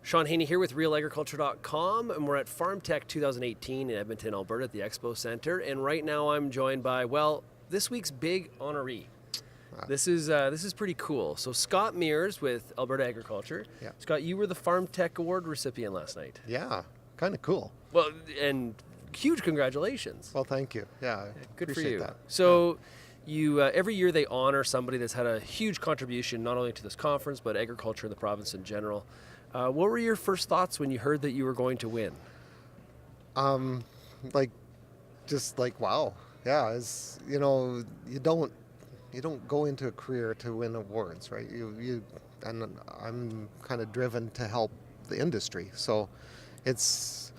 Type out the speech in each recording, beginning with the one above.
Sean Haney here with RealAgriculture.com, and we're at FarmTech 2018 in Edmonton, Alberta at the Expo Center. And right now I'm joined by, well, this week's big honoree. This is pretty cool. So Scott Mears with Alberta Agriculture. Yeah. Scott, you were the FarmTech Award recipient last night. Yeah, kind of cool. Well, and huge congratulations. Well, thank you. Yeah, Good for appreciate you. that. So you every year they honor somebody that's had a huge contribution not only to this conference but agriculture in the province in general. What were your first thoughts when you heard that you were going to win? Just like wow. Yeah, it's, you don't go into a career to win awards, right? And I'm kind of driven to help the industry. So it's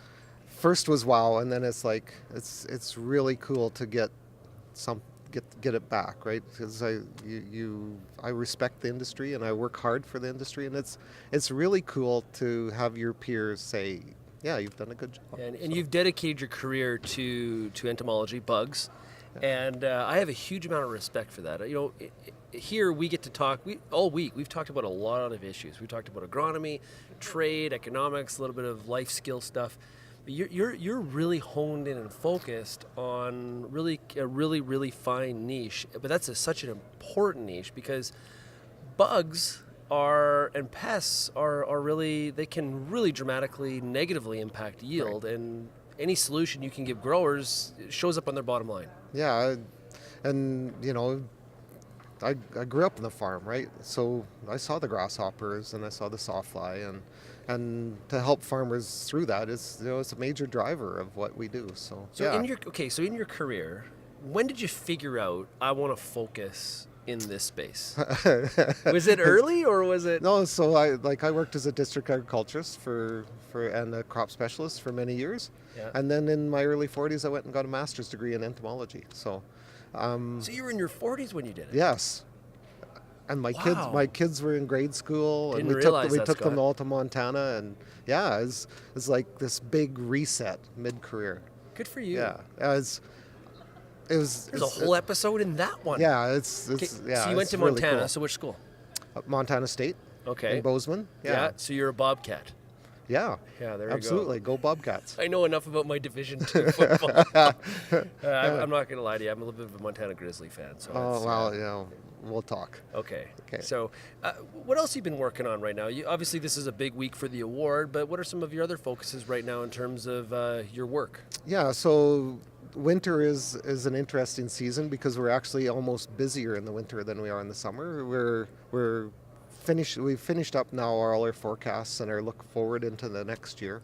first was wow, and then it's like it's really cool to get it back, right? Because I respect the industry and I work hard for the industry, and it's really cool to have your peers say, yeah, you've done a good job. And you've dedicated your career to entomology, bugs, and I have a huge amount of respect for that. Here we get to talk all week. We've talked about a lot of issues. We've talked about agronomy, trade, economics, a little bit of life skill stuff. But you're really honed in and focused on a really fine niche. But that's such an important niche because bugs and pests are really, they can really dramatically negatively impact yield, right. And any solution you can give growers shows up on their bottom line. Yeah, and I grew up on the farm, right? So I saw the grasshoppers and I saw the sawfly, and to help farmers through that is it's a major driver of what we do. So yeah. In your career, when did you figure out I want to focus in this space? Was it early or was it? No, so I worked as a district agriculturist and a crop specialist for many years. Yeah. And then in my early 40s I went and got a master's degree in entomology. So you were in your 40s when you did it? Yes. And my kids were in grade school, and we took them all to Montana, and yeah, it's like this big reset mid-career. Good for you. Yeah, There's a whole episode in that one. Yeah, So you went to Montana. Really cool. So which school? Montana State. Okay. In Bozeman. Yeah. So you're a Bobcat. Yeah. Yeah, there you absolutely. Go Bobcats. I know enough about my Division II football. I'm not going to lie to you. I'm a little bit of a Montana Grizzly fan. So we'll talk. Okay. So what else have you been working on right now? Obviously, this is a big week for the award, but what are some of your other focuses right now in terms of your work? Yeah, so winter is an interesting season because we're actually almost busier in the winter than we are in the summer. We've finished up now all our forecasts and are looking forward into the next year,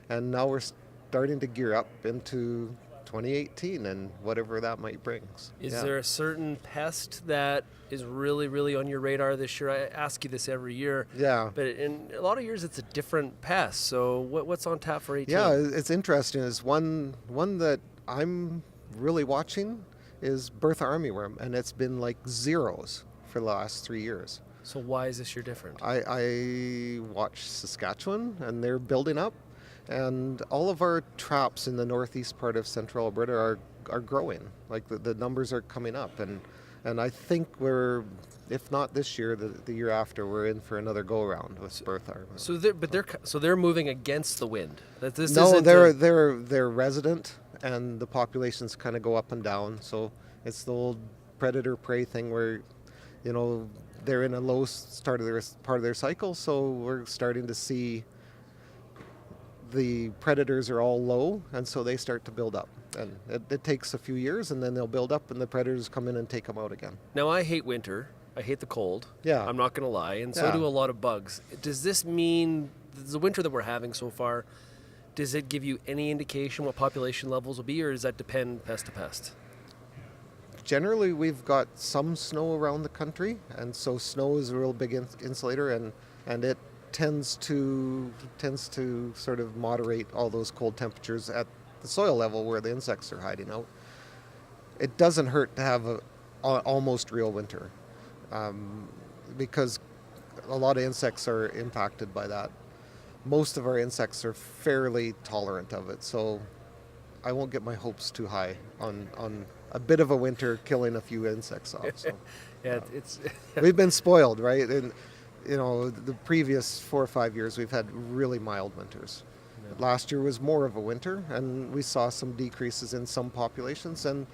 and now we're starting to gear up into 2018 and whatever that might bring. Is there a certain pest that is really on your radar this year? I ask you this every year. Yeah. But in a lot of years it's a different pest. So what's on tap for 18? Yeah, it's interesting. Is one that I'm really watching is Bertha armyworm, and it's been like zeros for the last 3 years. So why is this year different? I watch Saskatchewan, and they're building up, and all of our traps in the northeast part of central Alberta are growing. Like the numbers are coming up, and I think we're, if not this year, the year after, we're in for another go around with Bertha armyworm. So they're moving against the wind. They're resident, and the populations kind of go up and down. So it's the old predator prey thing where, they're in a low part of their cycle, so we're starting to see the predators are all low, and so they start to build up. And it takes a few years, and then they'll build up, and the predators come in and take them out again. Now, I hate winter. I hate the cold. Yeah. I'm not going to lie, and so do a lot of bugs. Does this mean the winter that we're having so far, does it give you any indication what population levels will be, or does that depend pest to pest? Generally, we've got some snow around the country, and so snow is a real big insulator, and it tends to sort of moderate all those cold temperatures at the soil level where the insects are hiding out. It doesn't hurt to have an almost real winter, because a lot of insects are impacted by that. Most of our insects are fairly tolerant of it, so I won't get my hopes too high on a bit of a winter killing a few insects off. So, it's we've been spoiled, right? And the previous 4 or 5 years we've had really mild winters. Yeah. Last year was more of a winter, and we saw some decreases in some populations. And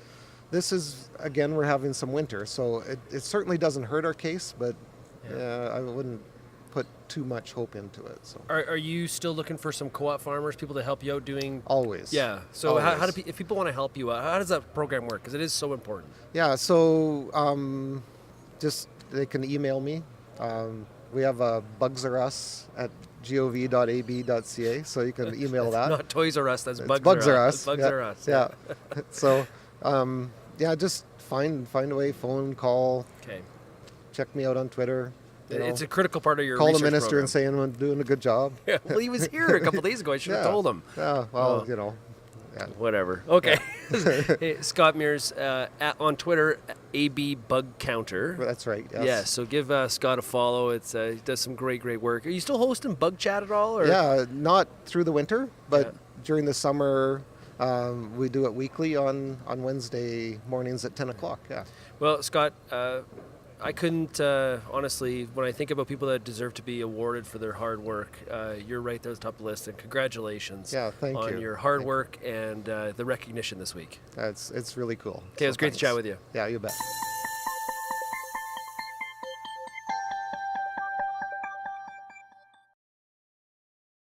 this is, again, we're having some winter, so it certainly doesn't hurt our case, but I wouldn't put too much hope into it. So Are you still looking for some co-op farmers, people to help you out doing? always. Yeah. So how Always. if people want to help you out, how does that program work? Because it is so important. Yeah, so just they can email me. We have a bugsareus@gov.ab.ca, so you can email that. Not Toys R Us. That's It's Bugs R Us. Bugs Bugs yeah, R Us. Yeah. So just find a way. Phone, call, Okay. check me out on Twitter. It's a critical part of your Call the research minister program. and say I'm doing a good job. Yeah, well, he was here a couple days ago. I should have Yeah. told him. Yeah, well, Oh. Yeah. Whatever. Okay. Hey, Scott Mears on Twitter, AB Bug Counter. That's right. Yes. Yeah, so give Scott a follow. He does some great work. Are you still hosting Bug Chat at all? Or? Yeah, not through the winter, but Yeah. during the summer, we do it weekly on Wednesday mornings at 10 o'clock. Yeah. Well, Scott, I couldn't, honestly, when I think about people that deserve to be awarded for their hard work, you're right there at the top of the list, and congratulations Thank on you. your hard work and the recognition this week. It's really cool. Okay, it was So great to chat thanks. with you. Yeah, you bet.